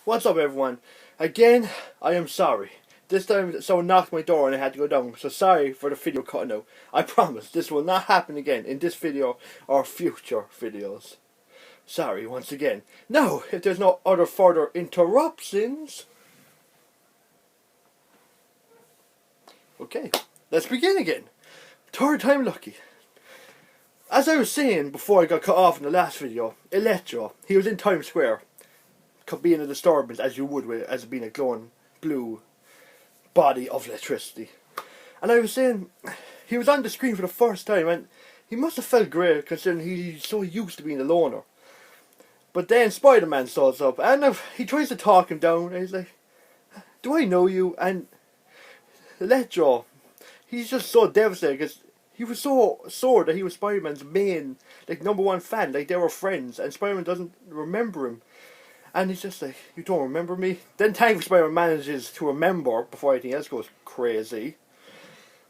What's up, everyone? Again, I am sorry. This time, someone knocked my door and I had to go down. So sorry for the video cutting out. I promise this will not happen again in this video or future videos. Sorry once again. Now, if there's no other further interruptions, okay, let's begin again. Third time lucky. As I was saying before I got cut off in the last video, Electro, he was in Times Square, being a disturbance as you would with as being a glowing blue body of electricity. And I was saying, he was on the screen for the first time and he must have felt great considering he's so used to being a loner. But then Spider-Man starts up and he tries to talk him down and he's like, do I know you? And Electro, he's just so devastated because he was so sore that he was Spider-Man's main, #1 fan, they were friends, and Spider-Man doesn't remember him. And he's just like, you don't remember me? Then thankfully Spider-Man manages to remember before anything else goes crazy.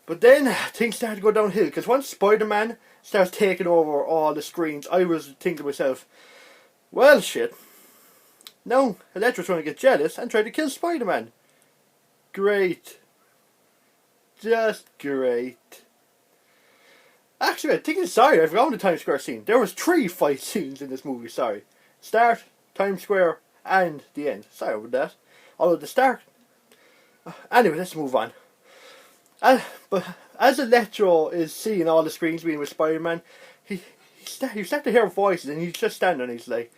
But then things start to go downhill, because once Spider-Man starts taking over all the screens, I was thinking to myself, well shit, now Electro's trying to get jealous and try to kill Spider-Man. Great. Just great. Actually, I forgot the Times Square scene. There was 3 fight scenes in this movie, sorry. Start, Times Square, and the end. Sorry about that. Although the start... Anyway, let's move on. But as Electro is seeing all the screens being with Spider-Man, you start to hear voices and he's just standing and he's like...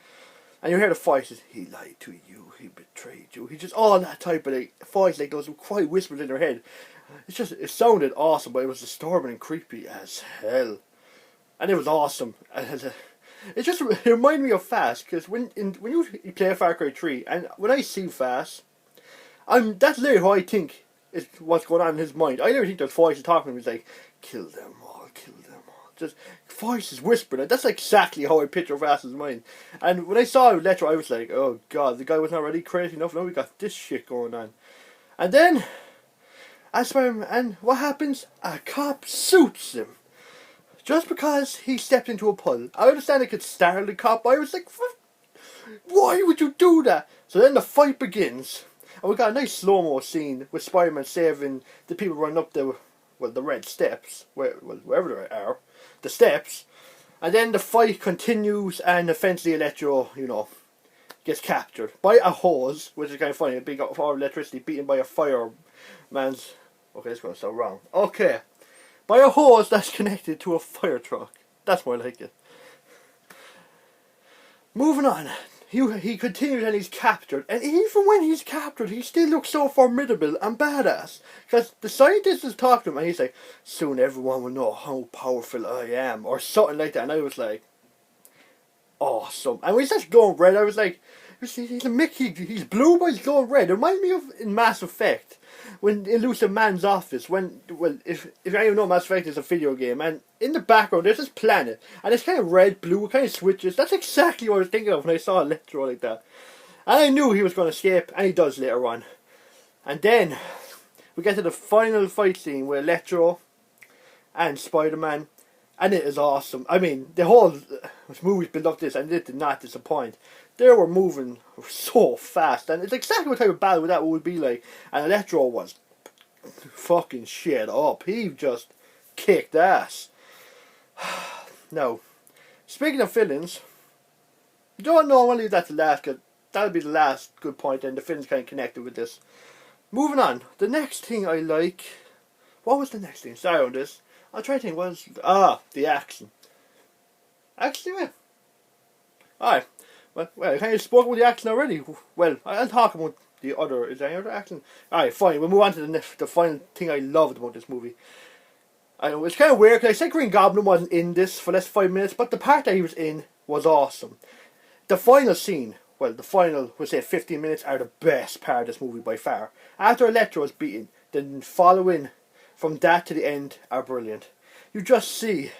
And you hear the voices, he lied to you, he betrayed you. He just all that type of voice, those quiet whispers in their head. It sounded awesome, but it was disturbing and creepy as hell. And it was awesome. It reminded me of Fast, because when you play Far Cry 3, and when I see Fast, that's literally how I think is what's going on in his mind. I never think there's voices talking to him. He's like, kill them all, kill them all. Just voices whispering. That's exactly how I picture Fast's mind. And when I saw Electro, I was like, oh god, the guy was not already crazy enough. Now we got this shit going on. And then, and what happens? A cop shoots him. Just because he stepped into a puddle. I understand it could startle the cop, but I was like, why would you do that? So then the fight begins. And we got a nice slow-mo scene with Spider-Man saving the people running up the red steps. Wherever they are. The steps. And then the fight continues and eventually Electro, gets captured by a hose, which is kind of funny. A big of electricity beaten by a fireman's... Okay, it's going to sound wrong. Okay. By a hose that's connected to a fire truck. That's more like it. Moving on. He continues and he's captured. And even when he's captured, he still looks so formidable and badass. Because the scientist is talking to him and he's like, soon everyone will know how powerful I am. Or something like that. And I was like, awesome. And when he starts glowing red, I was like, he's a Mickey. He's blue but he's glowing red. It reminds me of in Mass Effect. When Elusive Man's office, if anyone know, Mass Effect is a video game, and in the background there's this planet, and it's kind of red, blue, kind of switches. That's exactly what I was thinking of when I saw Electro like that. And I knew he was going to escape, and he does later on. And then, we get to the final fight scene with Electro and Spider-Man, and it is awesome. I mean, the whole movie's built up to this, and it did not disappoint. They were moving so fast, and it's exactly what type of battle that would be like. And Electro was fucking shit up. He just kicked ass. Now, speaking of villains, you don't know, I want to leave that to last, because that'll be the last good point, and the villain's kind of connected with this. Moving on, the next thing I like... What was the next thing? Sorry on this. I'll try to think, the action. Actually, well. Alright. Well, I kind of spoke about the action already. Well, I'll talk about the other... Is there any other action? Alright, fine. We'll move on to the final thing I loved about this movie. I know, it's kind of weird, because I said Green Goblin wasn't in this for less 5 minutes, but the part that he was in was awesome. The final scene, the final, we'll say 15 minutes, are the best part of this movie by far. After Electro is beaten, the following from that to the end are brilliant. You just see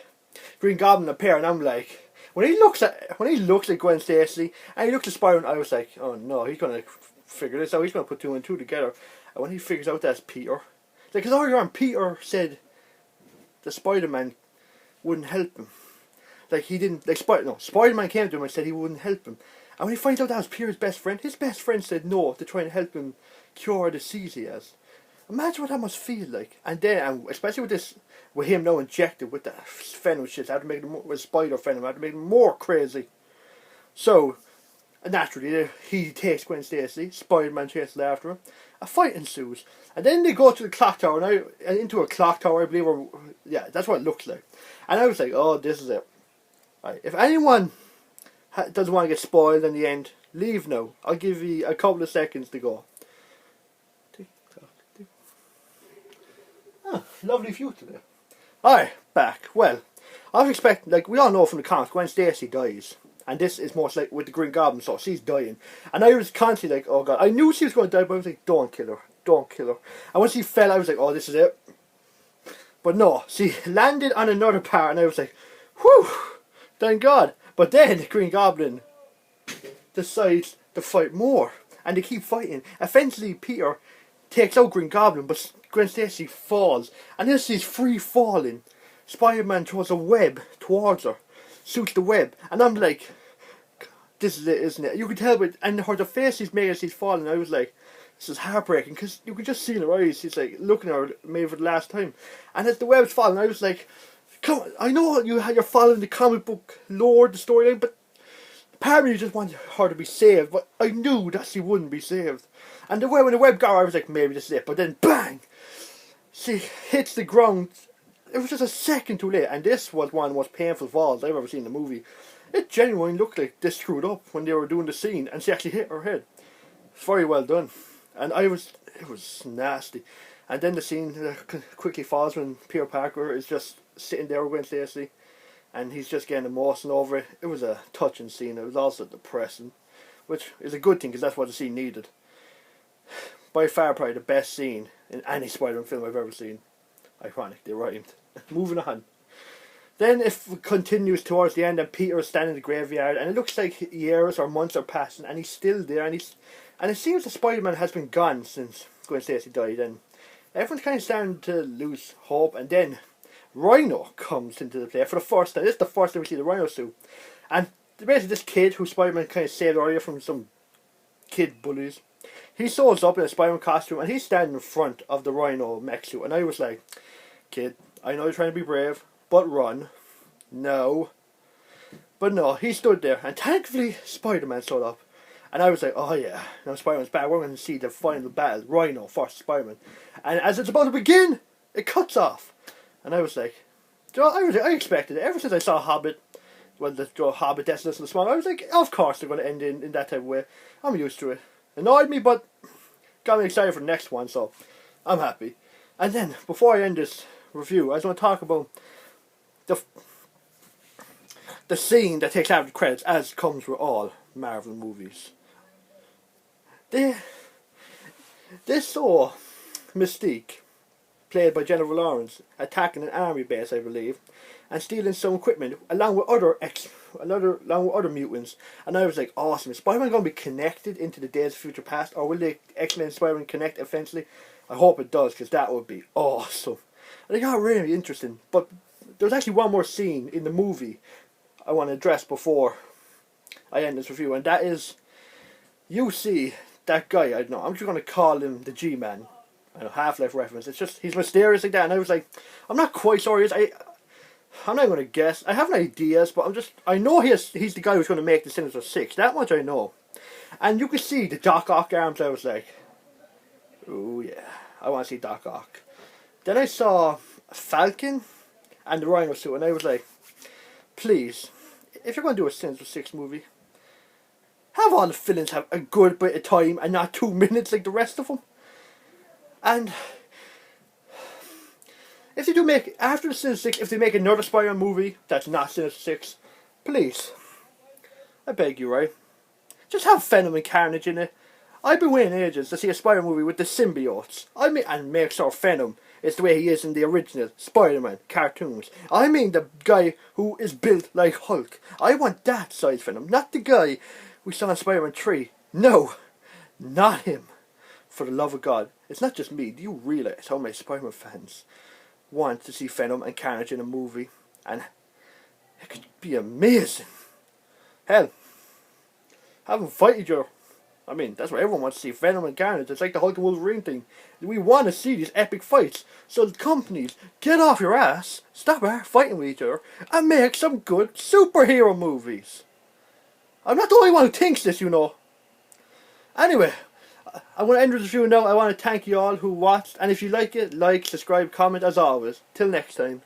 Green Goblin appear, and I'm like... When he looks at Gwen Stacy and he looks at Spider-Man, I was like, oh no, he's gonna figure this out. He's gonna put 2 and 2 together. And when he figures out that's Peter, because earlier on Peter said the Spider-Man wouldn't help him. Spider-Man came to him and said he wouldn't help him. And when he finds out that was Peter's best friend, his best friend said no to trying to help him cure the disease he has. Imagine what that must feel like. And then, and especially with this, with him now injected with the venom shit, I had to make him with spider venom, I had to make him more crazy. So, naturally, he takes Gwen Stacy, Spider-Man chases after him, a fight ensues. And then they go to the clock tower, and into a clock tower, I believe, or, yeah, that's what it looks like. And I was like, oh, this is it. Right, if anyone doesn't want to get spoiled in the end, leave now. I'll give you a couple of seconds to go. Oh, lovely view today. Alright, back. Well, I was expecting, like, we all know from the comics, Gwen Stacy dies. And this is more like with the Green Goblin, so she's dying. And I was constantly like, oh god, I knew she was going to die, but I was like, don't kill her, don't kill her. And when she fell, I was like, oh, this is it. But no, she landed on another part, and I was like, whew, thank god. But then the Green Goblin decides to fight more, and they keep fighting. Eventually, Peter takes out Green Goblin, but Gwen Stacy falls, and as she's free falling, Spider-Man throws a web towards her, shoots the web, and I'm like, this is it, isn't it? You can tell, and her face she's made as she's falling, I was like, this is heartbreaking, because you could just see in her eyes, she's like looking at her maybe for the last time, and as the web's falling, I was like, come on, I know you're following the comic book lore, the storyline, but part of me just wanted her to be saved, but I knew that she wouldn't be saved. And when the web got her, I was like, maybe this is it. But then, bang! She hits the ground. It was just a second too late. And this was one of the most painful falls I've ever seen in a movie. It genuinely looked like they screwed up when they were doing the scene, and she actually hit her head. It's very well done. And it was nasty. And then the scene quickly falls when Peter Parker is just sitting there with Gwen Stacy, and he's just getting emotional over it. It was a touching scene. It was also depressing, which is a good thing because that's what the scene needed. By far probably the best scene in any Spider-Man film I've ever seen. Ironic, they rhymed. Moving on. Then it continues towards the end, and Peter is standing in the graveyard, and it looks like years or months are passing, and he's still there, and it seems that Spider-Man has been gone since Gwen Stacy died, and everyone's kind of starting to lose hope. And then Rhino comes into the play for the first time. This is the first time we see the Rhino suit. And basically this kid who Spider-Man kind of saved earlier from some kid bullies, he shows up in a Spider-Man costume, and he's standing in front of the Rhino mech suit. And I was like, kid, I know you're trying to be brave, but run. No. But no, he stood there, and thankfully Spider-Man showed up. And I was like, oh yeah, now Spider-Man's back. We're going to see the final battle, Rhino versus Spider-Man. And as it's about to begin, it cuts off. And I was like, I expected it. Ever since I saw Hobbit, well, the Hobbit, Destination of the Swan, I was like, of course they're going to end in that type of way. I'm used to it. Annoyed me, but got me excited for the next one, so I'm happy. And then, before I end this review, I just want to talk about the scene that takes out the credits, as comes with all Marvel movies. They saw Mystique, played by Jennifer Lawrence, attacking an army base, I believe, and stealing some equipment along with other mutants. And I was like, awesome. Is Spider-Man going to be connected into the Days of Future Past, or will the X-Men and Spider-Man connect eventually? I hope it does, because that would be awesome. And it got really interesting. But there's actually one more scene in the movie I want to address before I end this review, and that is, you see that guy, I don't know, I'm just going to call him the G-Man. I know, Half-Life reference. It's just, he's mysterious like that, and I was like, I'm not quite sure he is. I'm not going to guess. I have an ideas, but I know he's the guy who's going to make the Sinister Six. That much I know. And you can see the Doc Ock arms. I was like, oh yeah, I want to see Doc Ock. Then I saw Falcon and the Rhino suit, and I was like, please, if you're going to do a Sinister Six movie, have all the villains have a good bit of time and not 2 minutes like the rest of them. And if they do make, after the Sinister Six, if they make another Spider-Man movie that's not Sinister Six, please, I beg you, right? Just have Venom and Carnage in it. I've been waiting ages to see a Spider-Man movie with the symbiotes. And make sure Venom is the way he is in the original Spider-Man cartoons. I mean the guy who is built like Hulk. I want that size Venom, not the guy we saw in Spider-Man 3. No, not him. For the love of God. It's not just me. Do you realise how many Spider-Man fans want to see Venom and Carnage in a movie? And it could be amazing. Hell, Have them fight each other. I mean, that's what everyone wants to see. Venom and Carnage. It's like the Hulk and Wolverine thing. We want to see these epic fights. So the companies, get off your ass, stop fighting with each other, and make some good superhero movies. I'm not the only one who thinks this, you know. Anyway, I want to end this review now. I want to thank you all who watched. And if you like it, like, subscribe, comment as always. Till next time.